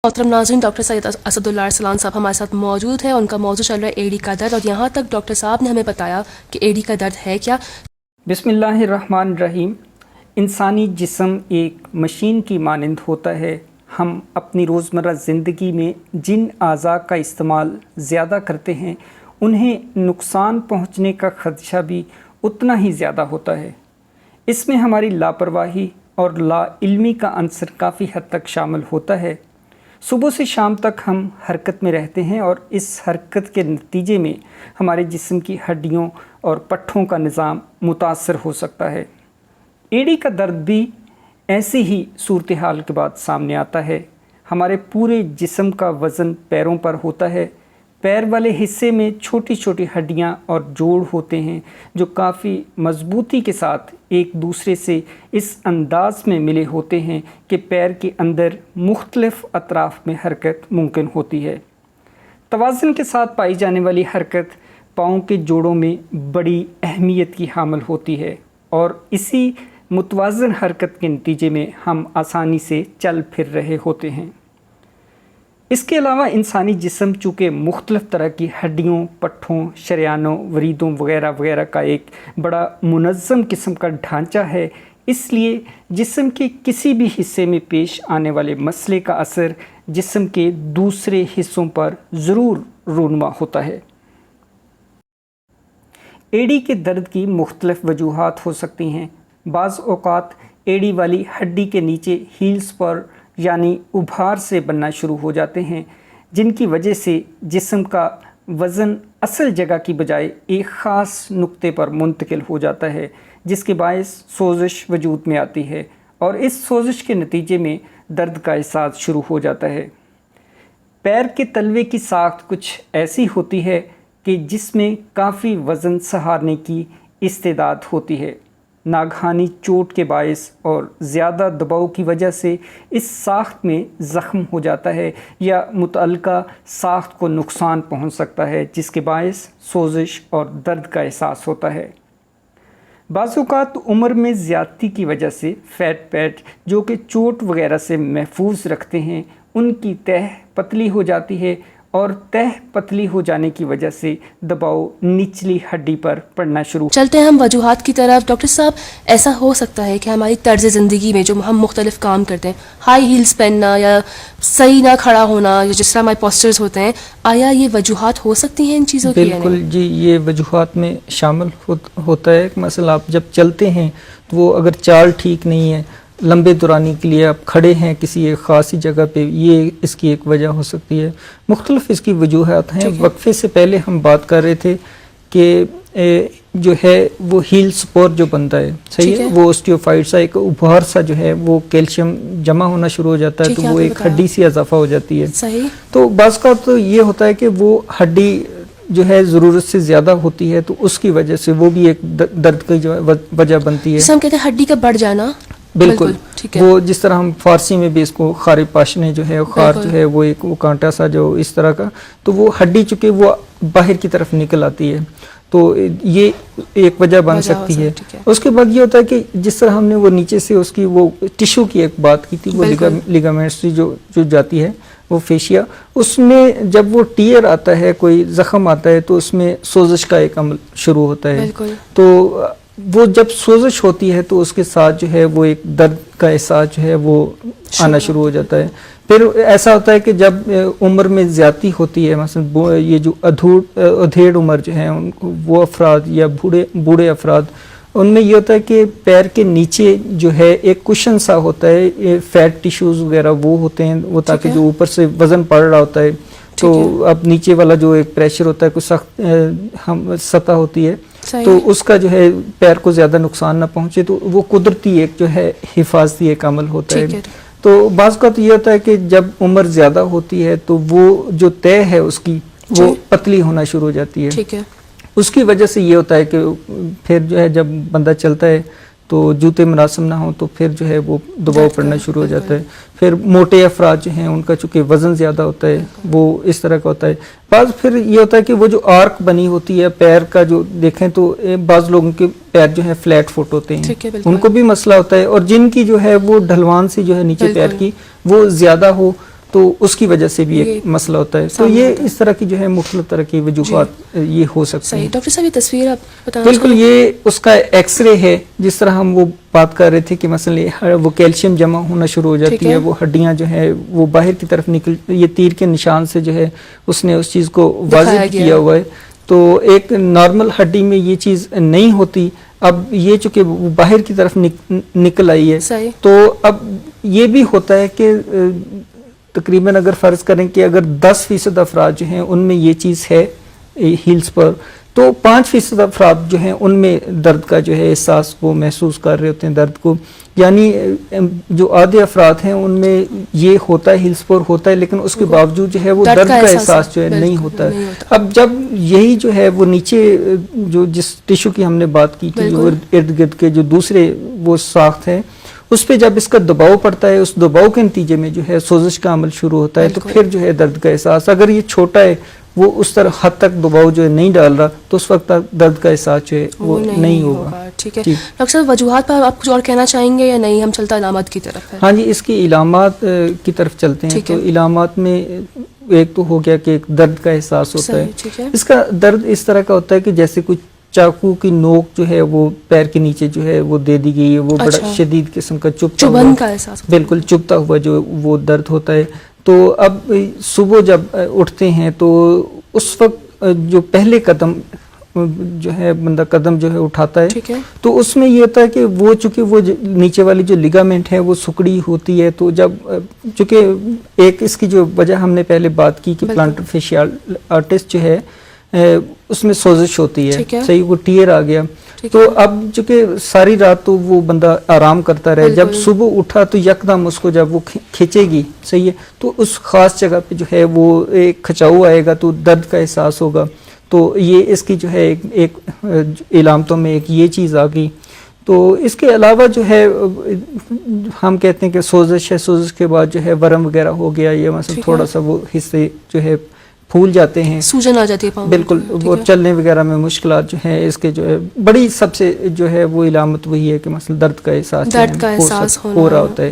محترم ناظرین، ڈاکٹر سید اسداللہ ارسلان صاحب ہمارے ساتھ موجود ہیں. ان کا موضوع چل رہا ہے ایڑی کا درد، اور یہاں تک ڈاکٹر صاحب نے ہمیں بتایا کہ ایڑی کا درد ہے کیا. بسم اللہ الرحمن الرحیم. انسانی جسم ایک مشین کی مانند ہوتا ہے. ہم اپنی روزمرہ زندگی میں جن اعضاء کا استعمال زیادہ کرتے ہیں انہیں نقصان پہنچنے کا خدشہ بھی اتنا ہی زیادہ ہوتا ہے. اس میں ہماری لاپرواہی اور لا علمی کا عنصر کافی حد تک شامل ہوتا ہے. صبح سے شام تک ہم حرکت میں رہتے ہیں اور اس حرکت کے نتیجے میں ہمارے جسم کی ہڈیوں اور پٹھوں کا نظام متاثر ہو سکتا ہے. ایڑی کا درد بھی ایسی ہی صورتحال کے بعد سامنے آتا ہے. ہمارے پورے جسم کا وزن پیروں پر ہوتا ہے. پیر والے حصے میں چھوٹی چھوٹی ہڈیاں اور جوڑ ہوتے ہیں جو کافی مضبوطی کے ساتھ ایک دوسرے سے اس انداز میں ملے ہوتے ہیں کہ پیر کے اندر مختلف اطراف میں حرکت ممکن ہوتی ہے. توازن کے ساتھ پائی جانے والی حرکت پاؤں کے جوڑوں میں بڑی اہمیت کی حامل ہوتی ہے اور اسی متوازن حرکت کے نتیجے میں ہم آسانی سے چل پھر رہے ہوتے ہیں. اس کے علاوہ انسانی جسم چونکہ مختلف طرح کی ہڈیوں، پٹھوں، شریانوں، وریدوں وغیرہ وغیرہ کا ایک بڑا منظم قسم کا ڈھانچہ ہے، اس لیے جسم کے کسی بھی حصے میں پیش آنے والے مسئلے کا اثر جسم کے دوسرے حصوں پر ضرور رونما ہوتا ہے. ایڑی کے درد کی مختلف وجوہات ہو سکتی ہیں. بعض اوقات ایڑی والی ہڈی کے نیچے ہیلز پر یعنی ابھار سے بننا شروع ہو جاتے ہیں، جن کی وجہ سے جسم کا وزن اصل جگہ کی بجائے ایک خاص نقطے پر منتقل ہو جاتا ہے، جس کے باعث سوزش وجود میں آتی ہے اور اس سوزش کے نتیجے میں درد کا احساس شروع ہو جاتا ہے. پیر کے تلوے کی ساخت کچھ ایسی ہوتی ہے کہ جس میں کافی وزن سہارنے کی استعداد ہوتی ہے. ناگہانی چوٹ کے باعث اور زیادہ دباؤ کی وجہ سے اس ساخت میں زخم ہو جاتا ہے یا متعلقہ ساخت کو نقصان پہنچ سکتا ہے، جس کے باعث سوزش اور درد کا احساس ہوتا ہے. بعض اوقات عمر میں زیادتی کی وجہ سے فیٹ پیڈ جو کہ چوٹ وغیرہ سے محفوظ رکھتے ہیں ان کی تہہ پتلی ہو جاتی ہے اور تہہ پتلی ہو جانے کی وجہ سے دباؤ نچلی ہڈی پر پڑنا شروع. چلتے ہیں ہم وجوہات کی طرف. ڈاکٹر صاحب، ایسا ہو سکتا ہے کہ ہماری طرز زندگی میں جو ہم مختلف کام کرتے ہیں، ہائی ہیلز پہننا یا صحیح نہ کھڑا ہونا یا جس طرح ہمارے پوسچرز ہوتے ہیں، آیا یہ وجوہات ہو سکتی ہیں ان چیزوں کی؟ بالکل جی، یہ وجوہات میں شامل ہوتا ہے. مثلا آپ جب چلتے ہیں تو وہ اگر چال ٹھیک نہیں ہے، لمبے دورانی کے لیے آپ کھڑے ہیں کسی ایک خاصی جگہ پہ، یہ اس کی ایک وجہ ہو سکتی ہے. مختلف اس کی وجوہات ہیں. وقفے سے پہلے ہم بات کر رہے تھے کہ جو ہے وہ ہیل سپور جو بنتا ہے، صحیح ہے، وہ اسٹیوفائٹ سا ایک ابھار سا جو ہے وہ کیلشیم جمع ہونا شروع ہو جاتا ہے تو وہ ایک ہڈی سی اضافہ ہو جاتی ہے. صحیح. تو بعض کا تو یہ ہوتا ہے کہ وہ ہڈی جو ہے ضرورت سے زیادہ ہوتی ہے تو اس کی وجہ سے وہ بھی ایک درد کی وجہ بنتی ہے. ہم کہتے ہیں ہڈی کا بڑھ جانا. بالکل، وہ جس طرح ہم فارسی میں بھی اس کو خار پاشنے جو ہے، خار جو ہے وہ ایک وہ کانٹا سا جو اس طرح کا، تو وہ ہڈی چونکہ وہ باہر کی طرف نکل آتی ہے تو یہ ایک وجہ بن سکتی ہے. اس کے بعد یہ ہوتا ہے کہ جس طرح ہم نے وہ نیچے سے اس کی وہ ٹیشو کی ایک بات کی تھی، وہ لیگامنٹس جو جاتی ہے وہ فیشیا، اس میں جب وہ ٹیئر آتا ہے، کوئی زخم آتا ہے تو اس میں سوزش کا ایک عمل شروع ہوتا ہے. تو وہ جب سوزش ہوتی ہے تو اس کے ساتھ جو ہے وہ ایک درد کا احساس جو ہے وہ آنا شروع ہو جاتا ہے. پھر ایسا ہوتا ہے کہ جب عمر میں زیادتی ہوتی ہے، مثلا یہ جو ادھیڑ عمر جو ہیں وہ افراد یا بوڑھے افراد، ان میں یہ ہوتا ہے کہ پیر کے نیچے جو ہے ایک کشن سا ہوتا ہے، فیٹ ٹیشوز وغیرہ وہ ہوتے ہیں، وہ تاکہ جو اوپر سے وزن پڑ رہا ہوتا ہے تو اب نیچے والا جو ایک پریشر ہوتا ہے، کوئی سخت سطح ہوتی ہے تو اس کا جو ہے پیر کو زیادہ نقصان نہ پہنچے، تو وہ قدرتی ایک جو ہے حفاظتی ایک عمل ہوتا ہے. تو بعض کا تو یہ ہوتا ہے کہ جب عمر زیادہ ہوتی ہے تو وہ جو طے ہے اس کی وہ پتلی ہونا شروع ہو جاتی ہے. اس کی وجہ سے یہ ہوتا ہے کہ پھر جو ہے جب بندہ چلتا ہے تو جوتے مناسب نہ ہوں تو پھر جو ہے وہ دباؤ پڑنا شروع ہو جاتا ہے. پھر موٹے افراد جو ہیں ان کا چونکہ وزن زیادہ ہوتا ہے وہ اس طرح کا ہوتا ہے. بعض پھر یہ ہوتا ہے کہ وہ جو آرک بنی ہوتی ہے پیر کا، جو دیکھیں تو بعض لوگوں کے پیر جو ہے فلیٹ فٹ ہوتے ہیں، ان کو بھی مسئلہ ہوتا ہے. اور جن کی جو ہے وہ ڈھلوان سے جو ہے نیچے پیر کی وہ زیادہ ہو تو اس کی وجہ سے بھی ایک مسئلہ ہوتا ہے. تو یہ اس طرح کی جو ہے مختلف طرح کی وجوہات یہ ہو سکتی ہیں. ڈاکٹر صاحب یہ تصویر آپ بتانا بالکل یہ اس کا ایکس رے ہے. جس طرح ہم وہ بات کر رہے تھے کہ مثلا وہ کیلشیم جمع ہونا شروع ہو جاتی ہے, وہ ہڈیاں جو ہے وہ باہر کی طرف نکل, یہ تیر کے نشان سے جو ہے اس نے اس چیز کو واضح کیا ہوا ہے. تو ایک نارمل ہڈی میں یہ چیز نہیں ہوتی. اب یہ چونکہ باہر کی طرف نکل آئی ہے, تو اب یہ بھی ہوتا ہے کہ تقریباً اگر فرض کریں کہ اگر 10% افراد جو ہیں ان میں یہ چیز ہے ہیلز پر, تو 5% افراد جو ہیں ان میں درد کا جو ہے احساس وہ محسوس کر رہے ہوتے ہیں درد کو. یعنی جو آدھے افراد ہیں ان میں یہ ہوتا ہے, ہیلز پر ہوتا ہے, لیکن اس کے باوجود جو ہے وہ درد کا احساس جو ہے نہیں ہوتا ہے. اب جب یہی جو ہے وہ نیچے جو جس ٹیشو کی ہم نے بات کی کہ جو ارد گرد کے جو دوسرے وہ ساخت ہے, اس پہ جب اس کا دباؤ پڑتا ہے, اس دباؤ کے نتیجے میں جو ہے سوزش کا عمل شروع ہوتا ہے. تو پھر جو ہے درد کا احساس, اگر یہ چھوٹا ہے, وہ اس طرح حد تک دباؤ جو ہے نہیں ڈال رہا, تو اس وقت درد کا احساس جو ہے وہ نہیں ہوگا. ٹھیک ہے ڈاکٹر صاحب, وجوہات پر آپ کچھ اور کہنا چاہیں گے یا نہیں, ہم چلتا علامات کی طرف ہے؟ ہاں جی, اس کی علامات کی طرف چلتے ہیں. تو علامات میں ایک تو ہو گیا کہ ایک درد کا احساس ہوتا ہے. اس کا درد اس طرح کا ہوتا ہے کہ جیسے کچھ چاقو کی نوک جو ہے وہ پیر کے نیچے جو ہے وہ دے دی گئی ہے, وہ بڑا شدید قسم کا چبھن کا احساس, بالکل چبھتا ہوا جو وہ درد ہوتا ہے. تو اب صبح جب اٹھتے ہیں تو اس وقت جو پہلے قدم جو ہے بندہ قدم جو ہے اٹھاتا ہے, تو اس میں یہ ہوتا ہے کہ وہ چونکہ وہ نیچے والی جو لیگامنٹ ہے وہ سکڑی ہوتی ہے. تو جب چونکہ ایک اس کی جو وجہ ہم نے پہلے بات کی کہ پلانٹر فیشیالٹس جو ہے اس میں سوزش ہوتی ہے, صحیح, وہ ٹیئر آ گیا. تو اب چونکہ ساری رات تو وہ بندہ آرام کرتا رہے, جب صبح اٹھا تو یکدم اس کو جب وہ کھینچے گی, صحیح ہے, تو اس خاص جگہ پہ جو ہے وہ ایک کھچاؤ آئے گا, تو درد کا احساس ہوگا. تو یہ اس کی جو ہے ایک علامتوں میں ایک یہ چیز آ گئی. تو اس کے علاوہ جو ہے ہم کہتے ہیں کہ سوزش ہے, سوزش کے بعد جو ہے ورم وغیرہ ہو گیا, یہ مثلا تھوڑا سا وہ حصے جو ہے پھول جاتے ہیں, سوجن آ جاتی ہے, بالکل, وہ چلنے وغیرہ میں مشکلات جو ہیں. اس کے جو ہے بڑی سب سے جو ہے وہ علامت وہی ہے کہ مثلا درد کا احساس ہو رہا ہوتا ہے.